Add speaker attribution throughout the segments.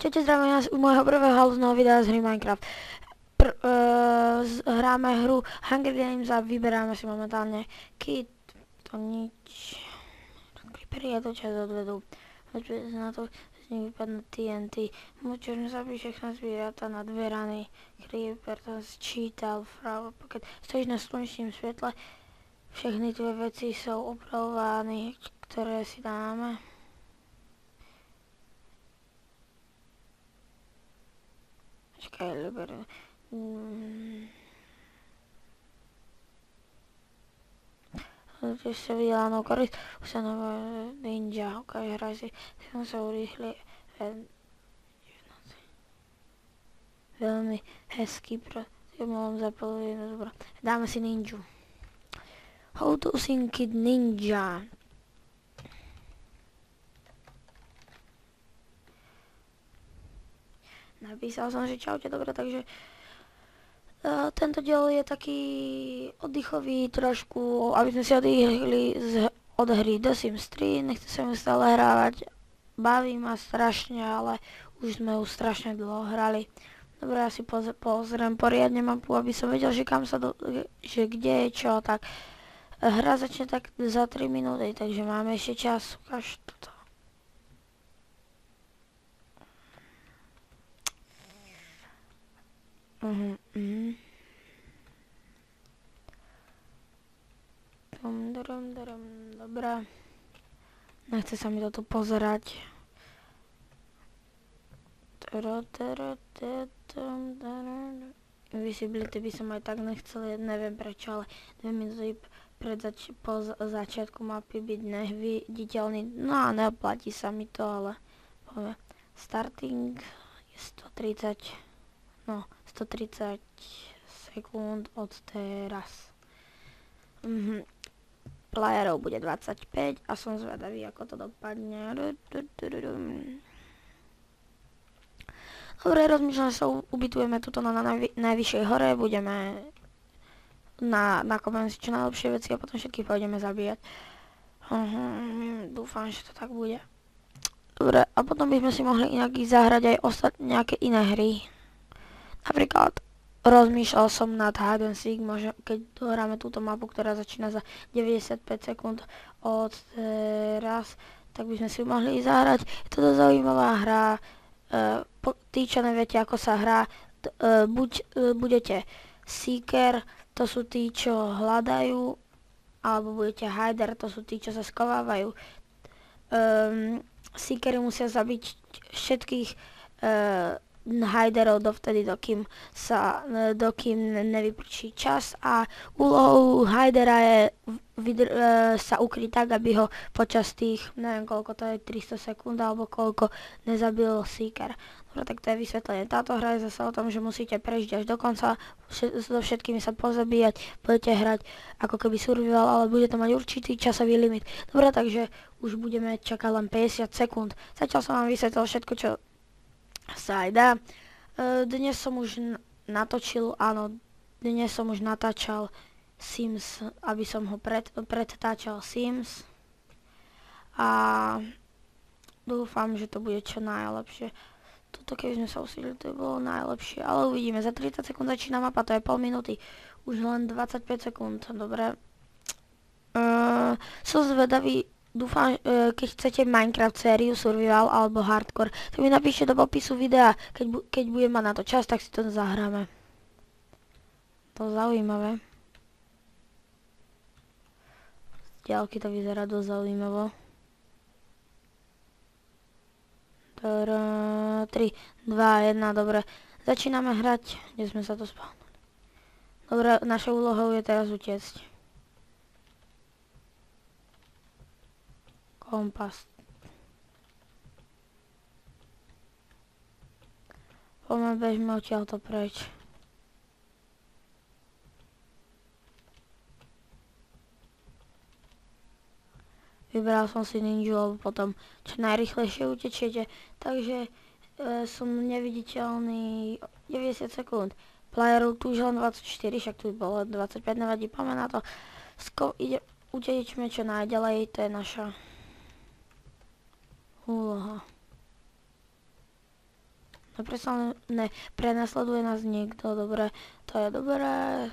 Speaker 1: Čaute, zdravím nás u môjho prvého halúzneho videa z hry Minecraft. Hráme hru Hunger Games a vyberáme si momentálne kit. To nič. Creepery a to čas odvedú. Hoďme na to, z nich vypadne TNT. Môžeme zabiť všechno zvieratá na dve rany. Creeper to sčítal vpravo. Keď stojíš na slnečním svetle, všechny tvoje veci sú opravované, ktoré si dáme. Počkaj, ľuber. Tiež sa videla no korist. Už sa nová ninja. Ok, hraj si. Som sa urýchli. Veľmi hezký. Ja mám zapaliť. Dobro. Dáme si ninju. How to sing Kid Ninja. Napísal som, že čaute, dobre, takže tento diel je taký oddychový trošku, aby sme si oddychli od hry The Sims 3, nechce sa mi stále hrávať, baví ma strašne, ale už sme ju strašne dlho hrali. Dobre, ja si pozriem poriadne mapu, aby som vedel, že kam sa že kde je čo, tak hra začne tak za 3 minúty, takže máme ešte čas, ukáž toto. Dobre. Nechce sa mi toto pozerať. Visibility by som aj tak nechcel, neviem prečo, ale 2 minúty pred začiatku mapy byť neviditeľný. No a neoplatí sa mi to, ale poviem. Starting je 130 sekúnd od teraz. Playerov bude 25 a som zvedavý, ako to dopadne. Dobre, rozmýšľam, že sa ubytujeme tuto na najvyššej hore, budeme nakopeme si čo najlepšie veci a potom všetky pôjdeme zabíjať. Dúfam, že to tak bude. Dobre, a potom by sme si mohli inak zahrať aj nejaké iné hry. Napríklad rozmýšľal som nad Hide and Seek, možno keď dohráme túto mapu, ktorá začína za 95 sekúnd od teraz, tak by sme si mohli zahrať. Je to dosť zaujímavá hra. Tí, čo neviete, ako sa hrá, budete Seeker, to sú tí, čo hľadajú, alebo budete Hider, to sú tí, čo sa skovávajú. Seekery musia zabiť všetkých Hiderov dovtedy, dokým nevyprčí čas, a úlohou Hidera je sa ukryť tak, aby ho počas tých, neviem koľko to je, 300 sekúnd alebo koľko, nezabil Seeker. Dobre, tak to je vysvetlenie. Táto hra je zase o tom, že musíte prežiť až do konca, so všetkými sa pozabíjať, budete hrať ako keby survival, ale bude to mať určitý časový limit. Dobre, takže už budeme čakať len 50 sekúnd. Zatiaľ som vám vysvetlil všetko, čo sa aj dá. Dnes som už natočil, áno, dnes som už natáčal Sims, aby som ho predtáčal Sims. A dúfam, že to bude čo najlepšie. Toto keby sme sa usídli, to by bolo najlepšie. Ale uvidíme, za 30 sekúnd začína mapa, to je pol minúty. Už len 25 sekúnd, dobre. Som zvedavý. Dúfam, keď chcete Minecraft sériu, survival alebo hardcore, tak mi napíšte do popisu videa, keď budem mať na to čas, tak si to zahráme. To zaujímavé. Z diaľky to vyzerá dosť zaujímavo. 3, 2, 1, dobre. Začíname hrať, kde sme sa to spávnuli. Dobre, našou úlohou je teraz utiecť. Kompas. Poďme, bežme odtiaľto preč. Vybral som si ninju, lebo potom čo najrýchlejšie utečiete. Takže som neviditeľný 90 sekúnd. Playerov tu už len 24, však tu bolo 25, nevadí, poďme na to. Utečme čo najďalej, to je naša úloha. Prenasleduje nás niekto, dobre, to je dobré.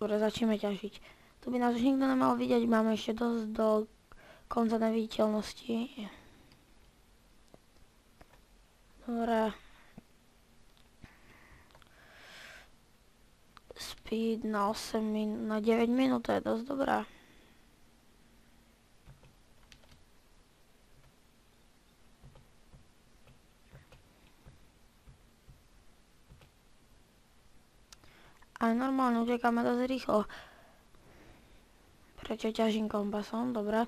Speaker 1: Dobre, začneme ťažiť. Tu by nás už nikto nemal vidieť, máme ešte dosť do konca neviditeľnosti. Dobre. Speed na 9 minút, to je dosť dobré. Ale normálne utekáme dosť rýchlo. Prečo ťažím kompasom? Dobre.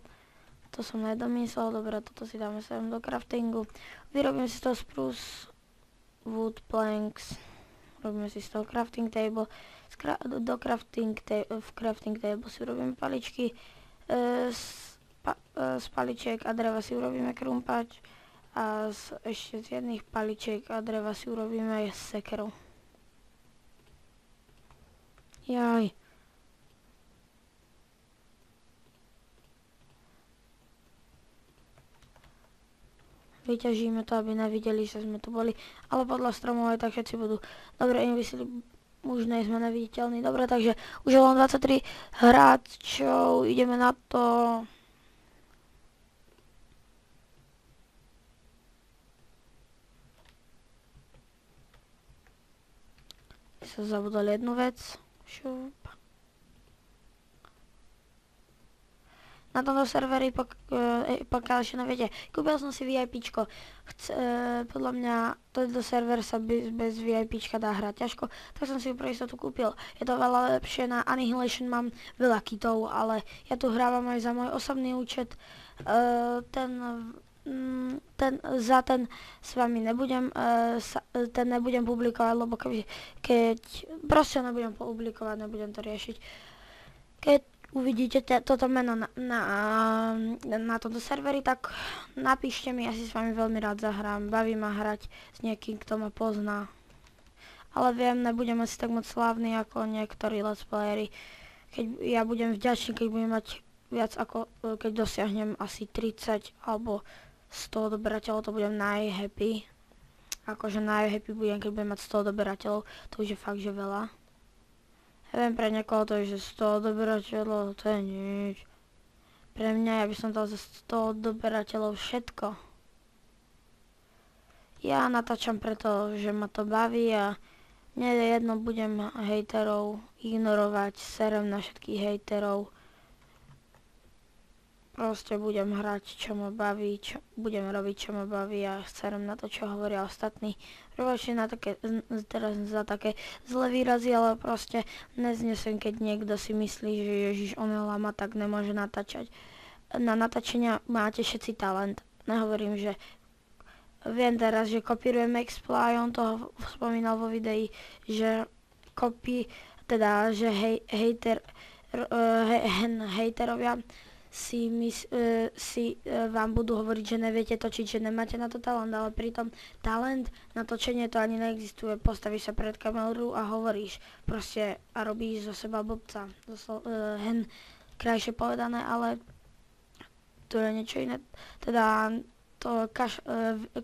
Speaker 1: To som nedomyslel. Dobre, toto si dáme sem do craftingu. Vyrobím si to spruce wood planks. Robíme si z toho crafting table. V crafting table si urobíme paličky. Z paličiek a dreva si urobíme krumpač. A ešte z jedných paličiek a dreva si urobíme sekeru. Jaj. Vyťažíme to, aby nevideli, že sme tu boli. Ale podľa stromov aj tak všetci budú. Dobre, invisili, už nie sme neviditeľní. Dobre, takže už je len 23 hráčov. Ideme na to. Som zabudol jednu vec. Šup. Na tomto serveri, pokiaľ ešte neviete, kúpil som si VIPčko. Podľa mňa tento server sa bez VIPčka dá hrať ťažko, tak som si ju pre istotu kúpil. Je to veľa lepšie, na Annihilation mám veľa kitov, ale ja tu hrávam aj za môj osobný účet. Za ten s vami nebudem, ten nebudem publikovať, lebo keď proste nebudem publikovať, nebudem to riešiť. Keď uvidíte toto meno na tomto serveri, tak napíšte mi, ja si s vami veľmi rád zahrám. Baví ma hrať s niekým, kto ma pozná. Ale viem, nebudem asi tak moc slávny ako niektorí let's playery. Ja budem vďačný, keď budem mať viac ako, keď dosiahnem asi 30 alebo 100 odberateľov, to budem najhappy. Akože najhappy budem, keď budem mať 100 odberateľov, to už je fakt, že veľa. Neviem, pre niekoho to je, že 100 odberateľov, to je nič. Pre mňa, ja by som dal za 100 odberateľov všetko. Ja natáčam preto, že ma to baví a mne je jedno, budem hejterov ignorovať, serem na všetkých hejterov. Proste budem hrať, čo ma baví, budem robiť, čo ma baví a serem na to, čo hovoria ostatní. Prepačte teraz za také zlé výrazy, ale proste neznesem, keď niekto si myslí, že Ježiš, on je lama, tak nemôže natáčať. Na natáčenia máte všetci talent. Nehovorím, že viem teraz, že kopírujem Maxply, on to spomínal vo videi, že že hejterovia vám budú hovoriť, že neviete točiť, že nemáte na to talent, ale pritom talent na točenie to ani neexistuje. Postavíš sa pred kameru a hovoríš proste a robíš zo seba blbca. Krajšie povedané, ale to je niečo iné. Teda to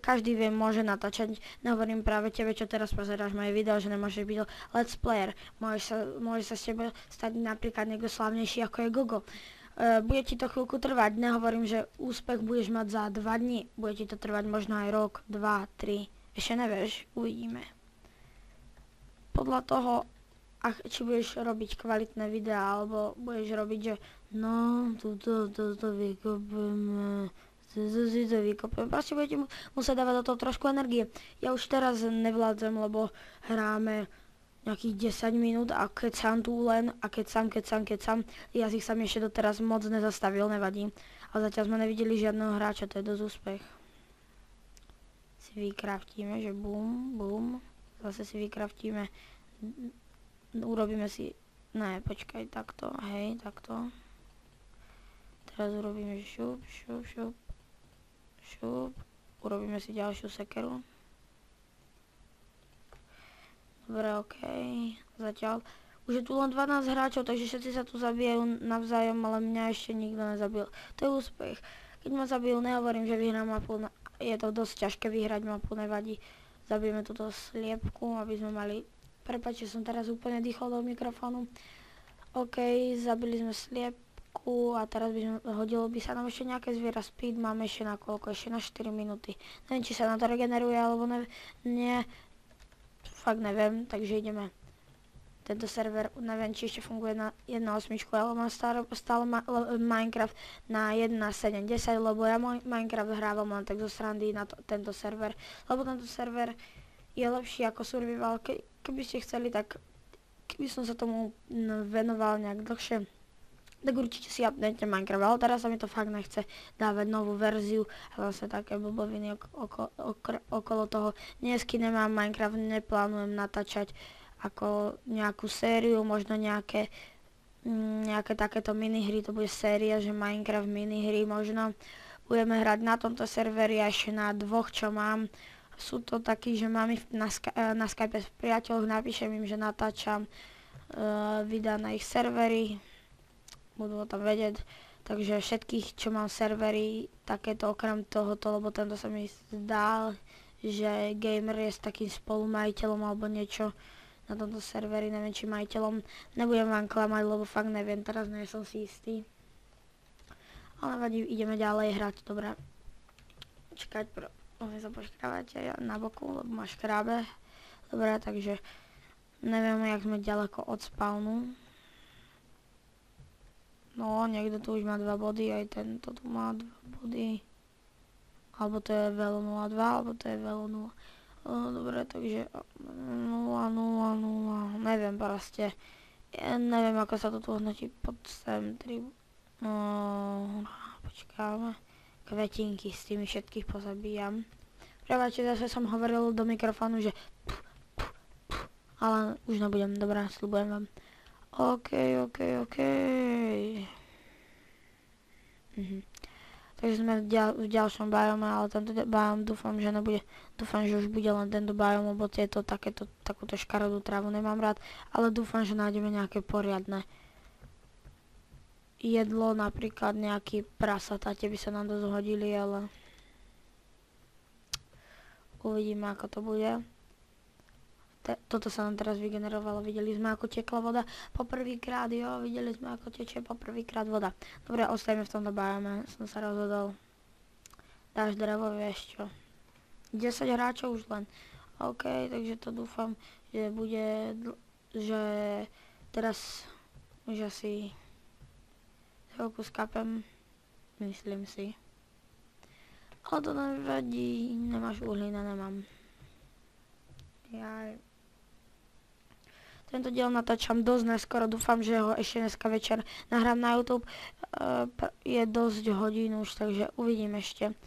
Speaker 1: každý vie, môže natáčať. Nehovorím práve tebe, čo teraz pozeráš moje video, že nemôžeš byť let's player. Môže sa s tebe stať napríklad niekto slávnejší ako je Gogo. Bude ti to chvíľku trvať, nehovorím, že úspech budeš mať za 2 dní, bude ti to trvať možno aj rok, 2, 3, ešte nevieš, uvidíme. Podľa toho, či budeš robiť kvalitné videá, alebo budeš robiť, že no, toto vykopujeme, proste budete musieť dávať do toho trošku energie. Ja už teraz nevládzem, lebo hráme nejakých 10 minút a keď sám tu len a keď sám, jazyk sa mi ešte doteraz moc nezastavil, nevadí. Ale zatiaľ sme nevideli žiadneho hráča, to je dosť úspech. Si vykraftíme, že bum, bum, zase si vykraftíme, urobíme si, ne, počkaj, takto, hej, takto. Teraz urobíme šup, urobíme si ďalšiu sekeru. Dobre, okej, zatiaľ. Už je tu len 12 hráčov, takže všetci sa tu zabijajú navzájom, ale mňa ešte nikto nezabil. To je úspech. Keď ma zabijú, nehovorím, že vyhrám je to dosť ťažké vyhrať mapu, nevadí. Zabijeme túto sliepku, aby sme mali... Prepáčte, som teraz úplne dýchol do mikrofónu. OK, zabili sme sliepku a teraz hodilo by sa nám ešte nejaké zviera. Speed máme ešte na koľko? Ešte na 4 minúty. Neviem, či sa na to regeneruje, alebo nie. Fakt neviem, takže ideme. Tento server, neviem, či ešte funguje na 1.8, ale mám stále Minecraft na 1.7.10, lebo ja Minecraft hrávam len tak zo srandy na tento server, lebo tento server je lepší ako survival. Keby ste chceli, tak keby som sa tomu venoval nejak dlhšie, tak určite si update Minecraft, ale teraz sa mi to fakt nechce dávať novú verziu a zase také blboviny okolo toho. Dnesky nemám Minecraft, neplánujem natáčať ako nejakú sériu, možno nejaké takéto minihry, to bude séria, že Minecraft minihry možno. Budeme hrať na tomto serveri a ešte na dvoch, čo mám. Sú to takí, že mám ich na Skype s priateľov, napíšem im, že natáčam videa na ich servery, budú o tom vedieť. Takže všetkých, čo mám servery, takéto okrem tohoto, lebo tento sa mi zdá, že gamer je s takým spolumajiteľom alebo niečo na tomto serveri, neviem či majiteľom, nebudem vám klamať, lebo fakt neviem, teraz nie som si istý. Ale vadí, ideme ďalej hrať, dobre. Čakať, môžem sa poškrávať aj na boku, lebo ma škrábe. Dobre, takže neviem, jak sme ďaleko od spawnu. No, niekto tu už má 2 body, aj tento tu má 2 body. Alebo to je Velo 02, alebo to je Velo 0. Dobre, takže 0, 0, 0, neviem proste. Ja neviem, ako sa to tu hodnotí pod sem 3. Počkáme. Kvetinky, s tými všetkých pozabíjam. Prepáčte, zase som hovoril do mikrofónu, že ale už nebudem, dobrá, sľubujem vám. OK. Takže sme v ďalšom biome, ale tento biom dúfam, že nebude, dúfam, že už bude len tento biom, lebo tieto takúto škaredú trávu nemám rád, ale dúfam, že nájdeme nejaké poriadne jedlo, napríklad nejaký prasatá, tie by sa nám dosť hodili, ale uvidíme, ako to bude. Toto sa nám teraz vygenerovalo, videli sme, ako tekla voda poprvýkrát, jo, videli sme, ako tečie poprvýkrát voda. Dobre, ostajeme v tomto biome, som sa rozhodol. Dáš drevo, vieš čo. 10 hráčov už len. OK, takže to dúfam, že bude, že teraz už asi chvíľku skapem, myslím si. Ale to nevadí, nemáš uhlína, nemám. Jaj. Tento diel natáčam dosť neskoro, dúfam, že ho ešte dneska večer nahrám na YouTube. Je dosť hodín už, takže uvidím ešte.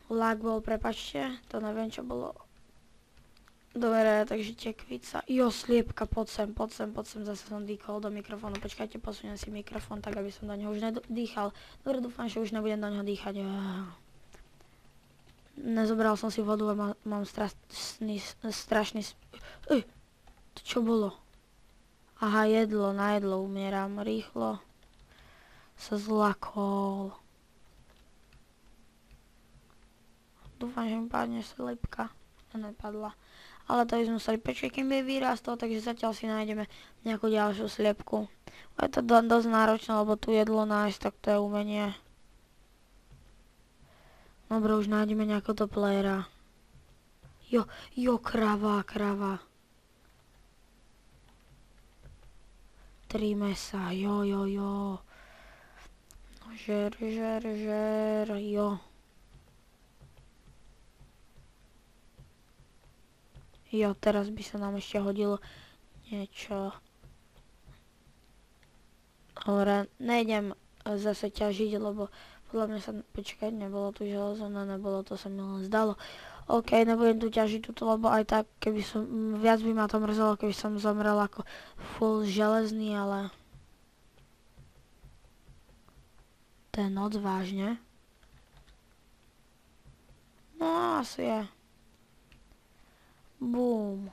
Speaker 1: Lag bol, prepáčte, to neviem, čo bolo. Dobre, takže tekvica. Jo, sliepka, poď sem, zase som dýchol do mikrofónu. Počkajte, posuniem si mikrofón, tak aby som do neho už nedýchal. Dobre, dúfam, že už nebudem do neho dýchať. Nezobral som si vodu a mám strašný to čo bolo? Aha, jedlo, na jedlo umieram rýchlo. Sa zlakol. Dúfam, že mi padne sliepka. Nepadla. Ale to by sme museli počkať, kým by vyrastol, takže zatiaľ si nájdeme nejakú ďalšiu sliepku. Je to dosť náročné, lebo tu jedlo nájsť, tak to je umenie. Dobre, už nájdeme nejakého playera. Jo, krava. 3 mesa, jo. Žer, jo. Jo, teraz by sa nám ešte hodilo niečo. Dobre, nejdem zase ťažiť, lebo podľa mňa sa, počkať, nebolo tu železo, nebolo, to sa mi len zdalo. OK, nebudem tu ťažiť túto, lebo aj tak, keby som, viac by ma to mrzelo, keby som zomrel ako full železný, ale to je noc, vážne. No, asi je. Bum.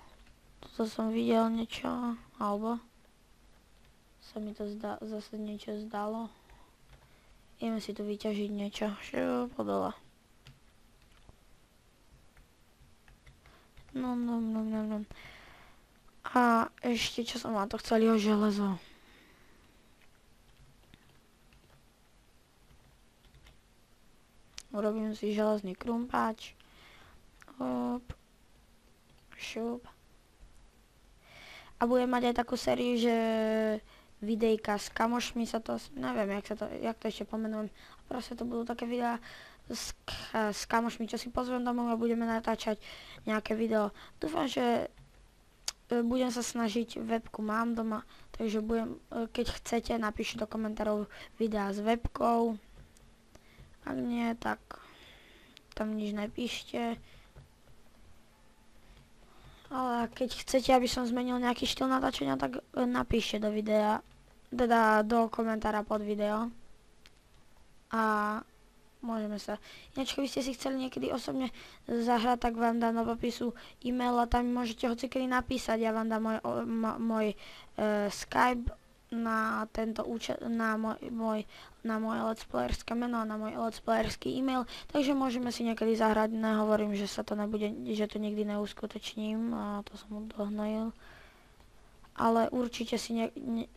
Speaker 1: Toto som videl niečo, alebo sa mi to zase niečo zdalo. Ideme si tu vyťažiť niečo, podľa. No, no, no, no, no. A ešte, čo som na to chcel, jo, železo. Urobím si železný krumpáč. Hop. Šup. A budem mať aj takú sériu, že videjka s kamošmi sa to, neviem, jak to ešte pomenujem. Proste to budú také videá s kamošmi, čo si pozvem domov a budeme natáčať nejaké video. Dúfam, že budem sa snažiť, webku mám doma, takže keď chcete, napíšte do komentárov videá s webkou. Ak nie, tak tam nič nepíšte. Ale keď chcete, aby som zmenil nejaký štýl natáčania, tak napíšte do videa, teda do komentára pod video. A môžeme sa. Ináč, keby ste si chceli niekedy osobne zahrať, tak vám dám do popisu e-mail a tam môžete hocikedy napísať. Ja vám dám môj Skype na tento účet, na moje let's playerské meno a na môj let's playerský e-mail, takže môžeme si niekedy zahrať. Nehovorím, že sa to nebude, že to nikdy neuskutočním, a to som mu dohnojil. Ale určite si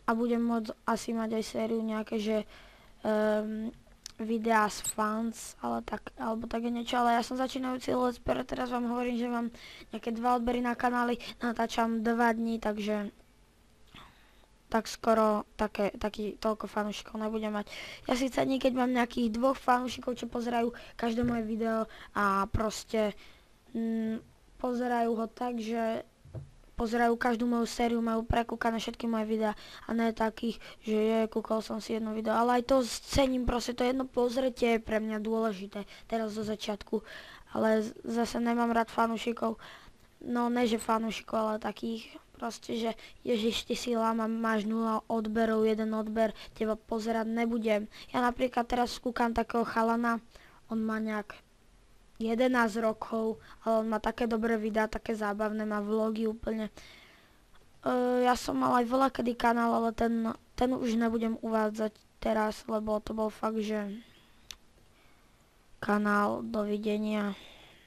Speaker 1: a budem môcť asi mať aj sériu nejaké, že videá z fans, alebo také niečo, ale ja som začínajúci let's player, teraz vám hovorím, že mám nejaké 2 odbery na kanáli, natáčam 2 dní, takže tak skoro toľko fanúšikov nebudem mať. Ja síce ani keď mám nejakých 2 fanúšikov, čo pozerajú každé moje video a proste pozerajú ho tak, že pozerajú každú moju sériu, majú prekúkané všetky moje videá a ne takých, že kúkal som si jedno video, ale aj to cením, proste to jedno pozretie je pre mňa dôležité teraz zo začiatku, ale zase nemám rád fanúšikov, no ne že fanúšikov, ale takých proste, že ježiš, ty si lama, máš 0 odberov, 1 odber, teba pozerať nebudem. Ja napríklad teraz skúkam takého chalana, on má nejak 11 rokov, ale on má také dobré videá, také zábavné, má vlogy úplne. Ja som mal aj voľakedy kanál, ale ten už nebudem uvádzať teraz, lebo to bol fakt, že kanál dovidenia.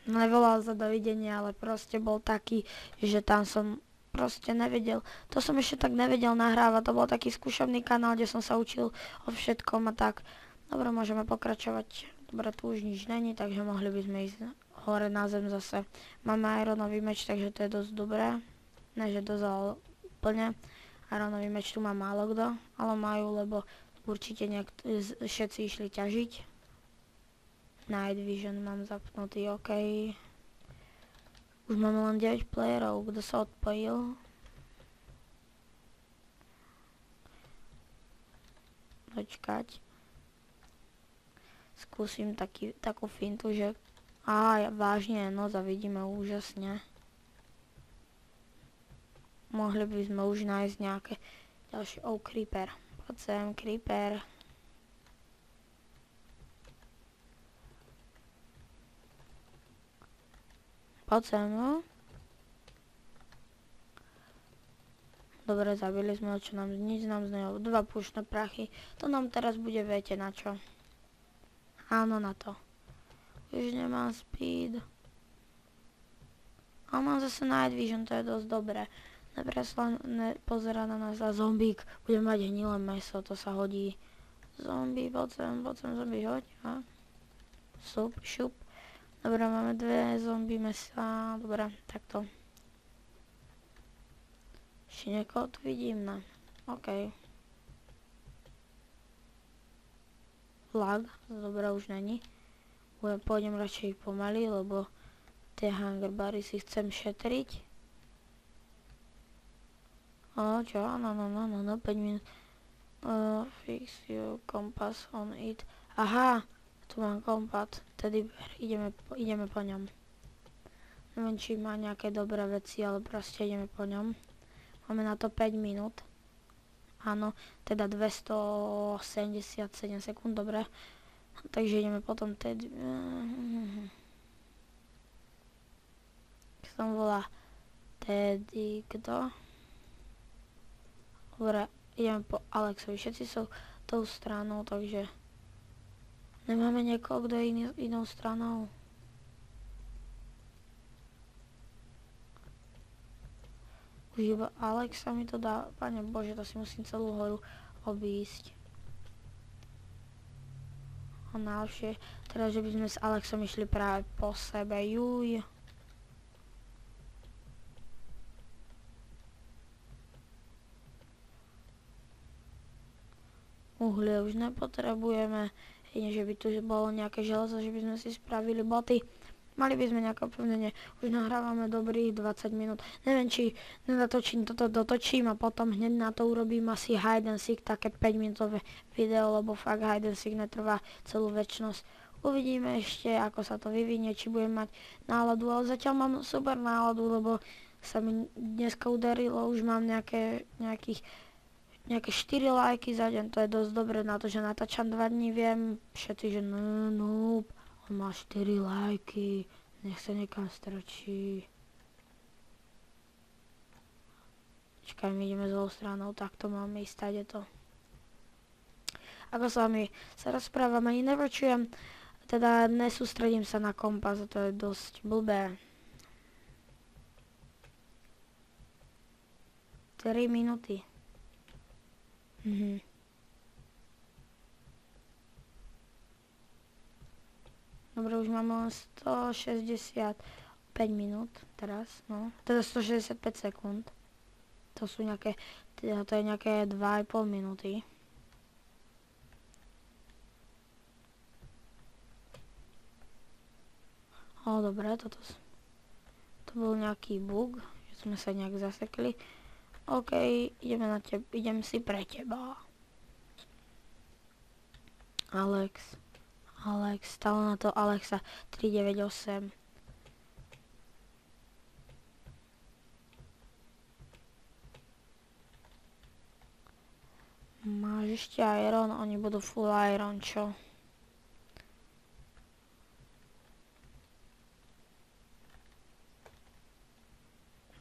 Speaker 1: Nevolal za dovidenia, ale proste bol taký, že tam som proste nevedel. To som ešte tak nevedel nahrávať. To bol taký skúšobný kanál, kde som sa učil o všetkom a tak. Dobre, môžeme pokračovať. Dobre, tu už nič není, takže mohli by sme ísť hore na zem zase. Máme ironový meč, takže to je dosť dobré. Ne, že dosť, ale úplne. Ironový meč tu má málo kto, ale majú, lebo určite všetci išli ťažiť. Night Vision mám zapnutý, OK. Už máme len 9 playerov, kto sa odpojil. Počkať. Skúsim takú fintu, že vážne, no zavidíme úžasne. Mohli by sme už nájsť nejaké ďalšie. Creeper. Poď sem, Creeper. Poď sem, no. Dobre, zabili sme ho, čo nám nič nám z neho. 2 pušné prachy. To nám teraz bude, viete na čo. Áno, na to. Už nemám speed. A mám zase night vision, to je dosť dobré. Nepozerá na nás a zombík. Budem mať hnilé mäso, to sa hodí. Zombie, poď sem, zombie, hoď. Šup. Dobre, máme 2 zombie mesa. Dobre, takto. Ešte niekoho tu vidím, no. OK. Lag, dobre, už není. Pôjdem radšej pomaly, lebo tie hunger bary si chcem šetriť. Čo? No, 5 minút. Fix your compass on it. Aha, tu mám kompat. Tedy ideme po ňom. Neviem, či má nejaké dobré veci, ale proste ideme po ňom. Máme na to 5 minút. Áno, teda 277 sekúnd, dobre. Takže ideme potom tedy. Keď som volá tedy kto? Dobre, ideme po Alexovi. Všetci sú tou stranou, takže nemáme niekoho, kto je inou stranou. Už iba Alexa mi to dá. Pane Bože, to si musím celú horu obísť. A najlepšie, teraz, že by sme s Alexom išli práve po sebe. Juj. Uhlie už nepotrebujeme, jedine, že by tu bolo nejaké železo, že by sme si spravili boty. Mali by sme nejaké opevnenie. Už nahrávame dobrých 20 minút. Neviem, či nenatočím toto, dotočím a potom hneď na to urobím asi hide and seek, také 5 minútové video, lebo fakt hide and seek netrvá celú večnosť. Uvidíme ešte, ako sa to vyvinie, či budem mať náladu, ale zatiaľ mám super náladu, lebo sa mi dneska udarilo, už mám nejaké 4 lajky za deň, to je dosť dobre na to, že natáčam 2 dní, viem, všetci, že noob, on má 4 lajky, nech sa niekam strčí. Čakaj, my ideme zlou stranou, tak to máme ísť, tade to. Ako s vami sa rozprávam, ani nevrčujem, teda nesústredím sa na kompas, to je dosť blbé. 3 minúty. Dobre, už máme 165 minút teraz, no. Teda 165 sekúnd. To sú nejaké, teda to je nejaké 2,5 minúty. Dobre, to bol nejaký bug, že sme sa nejak zasekli. OK, idem si pre teba. Alex, stále na to Alexa 398. Máš ešte iron, oni budú full iron, čo?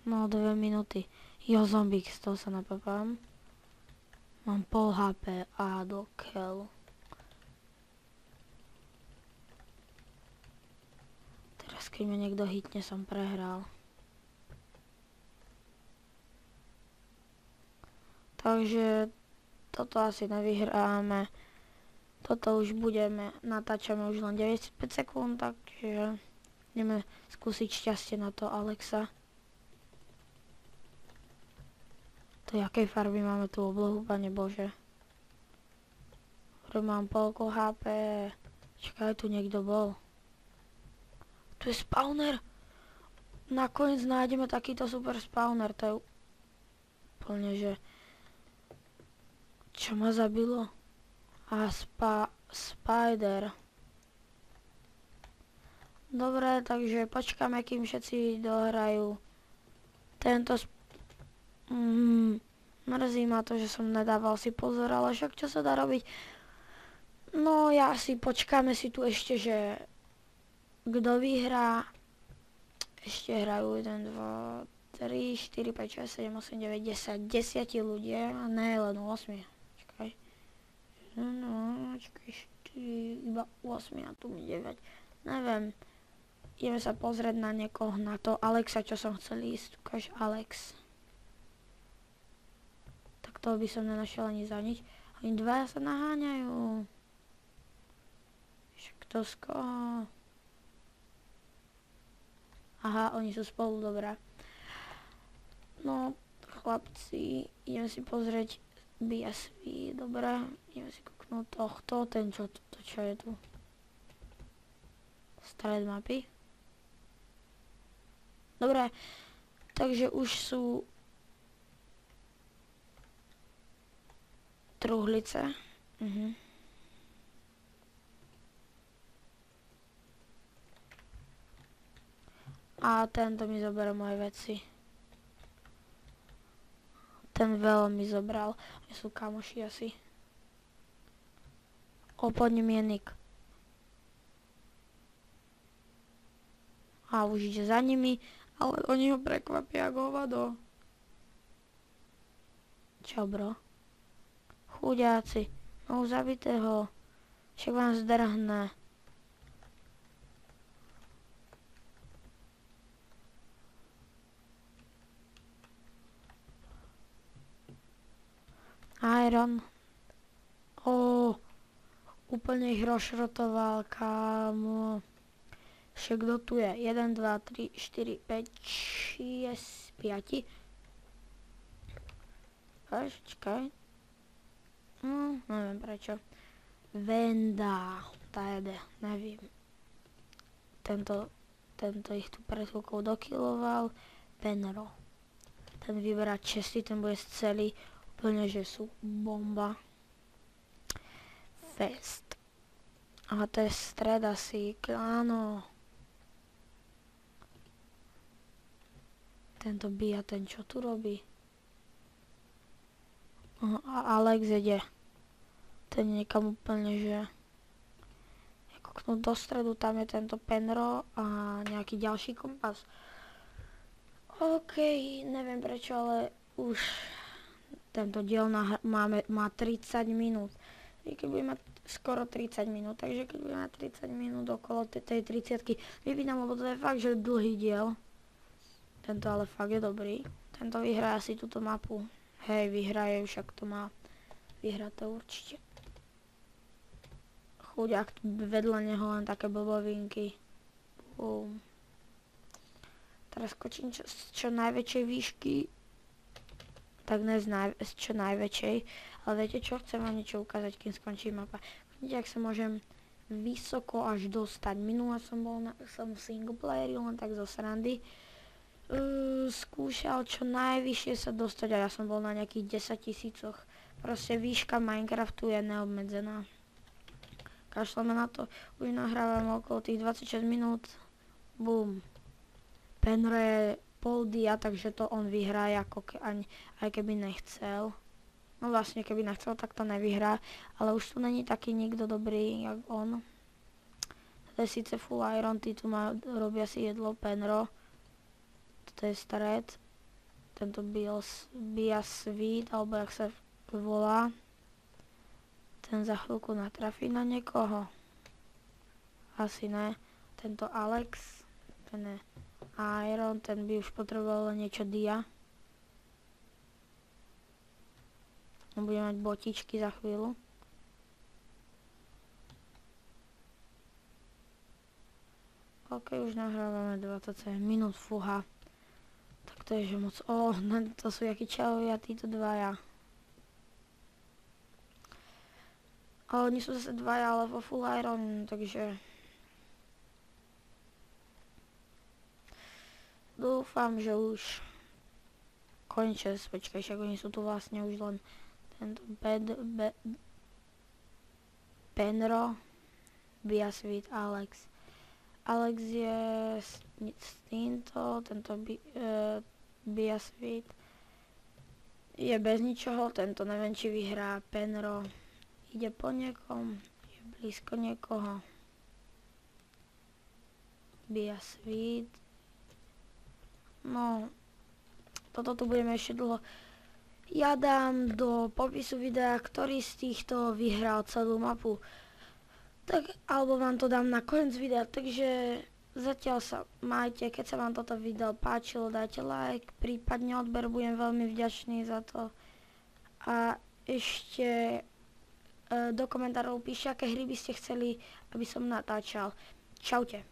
Speaker 1: No, 2 minúty. Jo, zombík, z toho sa napapám. Mám pol HP a do keľu. Teraz keď ma niekto hitne, som prehral. Takže toto asi nevyhráme. Toto už natáčame už len 95 sekúnd, takže ideme skúsiť šťastie na to Alexa. To jakej farby máme tú oblohu, pane Bože. Mám polku HP. Čakaj, tu niekto bol. Tu je spawner. Nakoniec nájdeme takýto super spawner. To je úplne, že... Čo ma zabilo? A spider. Dobre, takže počkáme, kým všetci dohrajú tento mrzí ma to, že som nedával si pozor, ale však čo sa dá robiť? No ja si počkáme si tu ešte, že kto vyhrá. Ešte hrajú 1, 2, 3, 4, 5, 6, 7, 8, 9, 10, 10 ľudia, a ne len 8. Čakaj. No, čakaj, 4, iba 8 a tu mi 9. Neviem. Ideme sa pozrieť na niekoho, na to Alexa, čo som chcel ísť. Ukáž Alex. Tak toho by som nenašiel ani za nič. Oni dvaja sa naháňajú. Však to Aha, oni sú spolu, dobrá. No, chlapci, ideme si pozrieť BSV, dobré. Ideme si kúknúť tohto, to čo je tu. Stred mapy. Dobre, takže už sú truhlice. A tento mi zoberie moje veci. Ten veľa mi zobral. Oni sú kamoši asi. Pod ním je Nick. A už ide za nimi, ale oni ho prekvapia ako hovado. Čau, bro. Chudáci. No zabite ho. Však vám zdrhne. Iron. Úplne ich rozšrotoval, kámo. Však kto tu je? 1, 2, 3, 4, 5, 6, 5. Počkaj. Neviem prečo. Venda. Tá jede, nevím. Tento ich tu pred chvíľkou dokiloval. Penro. Ten vyberá česty, ten bude celý. Úplne, že sú bomba. Fest. A to je stred asi, áno. Tento bija, ten čo tu robí? A Alex ide. Ten niekam úplne, že... Koknúť do stredu, tam je tento Penro a nejaký ďalší kompas. OK, neviem prečo, ale už tento diel má 30 minút. I keď bude mať skoro 30 minút, takže keď bude mať 30 minút okolo tej 30-ky vypínam, lebo to je fakt, že dlhý diel. Tento ale fakt je dobrý. Tento vyhrá asi túto mapu. Hej, vyhraje, však to má vyhrať to určite. Chuďak, vedľa neho len také blbovinky. Teraz skočím z čo najväčšej výšky. Tak ne z čo najväčšej. Ale viete čo, chcem vám niečo ukázať, kým skončí mapa. Vidíte, ak sa môžem vysoko až dostať. Minule som bol v single playeri, len tak zo srandy. Skúšal čo najvyššie sa dostať a ja som bol na nejakých 10 000. Proste výška Minecraftu je neobmedzená. Kašleme na to, už nahrávame okolo tých 26 minút. Bum. Penro je pol dia, takže to on vyhrá, aj keby nechcel. No vlastne, keby nechcel, tak to nevyhrá, ale už tu není taký nikto dobrý, jak on. To je síce full iron, tí tu robia si jedlo, Penro. Toto je stred. Tento Bia Sweet, alebo jak sa volá. Ten za chvíľku natrafí na niekoho. Asi ne. Tento Alex, ten je Iron, ten by už potreboval niečo dia. On bude mať botičky za chvíľu. OK, už nahrávame 27 minút, fúha. Tak to je že moc. To sú jakí čalovia títo dvaja. Oni sú zase dvaja, ale vo full iron, takže... Dúfam, že už... Končia, počkaj, však oni sú tu vlastne už len... Tento Penro, Bia Sweet, Alex. Alex je s týmto, tento Bia Sweet je bez ničoho, tento neviem, či vyhrá. Penro ide po niekom, je blízko niekoho. Bia Sweet. No, toto tu budeme ešte dlho. Ja dám do popisu videa, ktorý z týchto vyhral celú mapu. Tak, alebo vám to dám na koniec videa, takže zatiaľ sa majte, keď sa vám toto video páčilo, dajte like, prípadne odber, budem veľmi vďačný za to. A ešte do komentárov píšte, aké hry by ste chceli, aby som natáčal. Čaute.